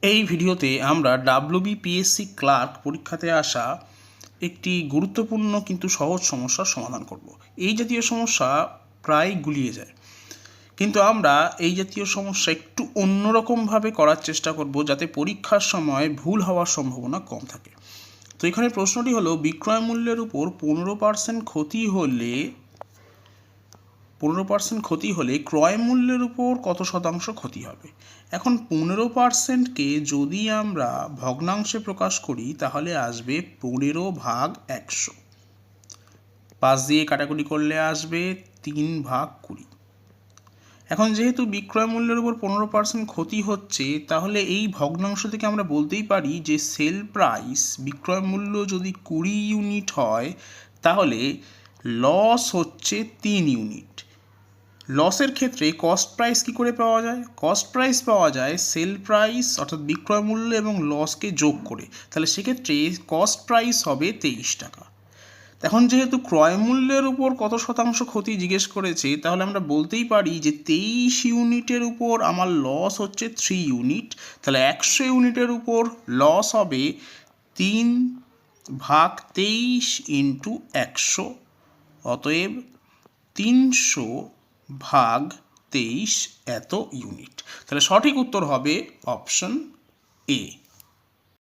এই ভিডিওতে আমরা WBPSC ক্লার্ক পরীক্ষাতে আসা একটি গুরুত্বপূর্ণ কিন্তু সহজ সমস্যার সমাধান করব। এই জাতীয় সমস্যা প্রায় গুলিয়ে যায়, কিন্তু আমরা এই জাতীয় সমস্যা একটু অন্যরকমভাবে করার চেষ্টা করব যাতে পরীক্ষার সময় ভুল হওয়ার সম্ভাবনা কম থাকে। তো এখানে প্রশ্নটি হলো, বিক্রয় মূল্যের উপর 15% ক্ষতি হলে ক্রয় মূল্যের উপর কত শতাংশ ক্ষতি হবে। এখন 15%কে যদি আমরা ভগ্নাংশে প্রকাশ করি তাহলে আসবে 15/100। 5 দিয়ে কাটাকুটি করলে আসবে 3/20। এখন যেহেতু বিক্রয় মূল্যের উপর 15% ক্ষতি হচ্ছে, তাহলে এই ভগ্নাংশ থেকে আমরা বলতেই পারি যে সেল প্রাইস, বিক্রয় মূল্য যদি 20 ইউনিট হয় তাহলে লস হচ্ছে 3 ইউনিট। লসের ক্ষেত্রে কস্ট প্রাইস কি করে পাওয়া যায়? কস্ট প্রাইস পাওয়া যায় সেল প্রাইস অর্থাৎ বিক্রয় মূল্য এবং লসকে যোগ করে। তাহলে সেক্ষেত্রে কস্ট প্রাইস হবে 23 টাকা। এখন যেহেতু ক্রয় মূল্যের উপর কত শতাংশ ক্ষতি জিজ্ঞেস করেছে, তাহলে আমরা বলতেই পারি যে 23 ইউনিটের উপর আমার লস হচ্ছে 3 ইউনিট। তাহলে 100 ইউনিটের উপর লস হবে 3/23 ইন্টু 100। অতএব 300/23 এত ইউনিট। তাহলে সঠিক উত্তর হবে অপশন এ।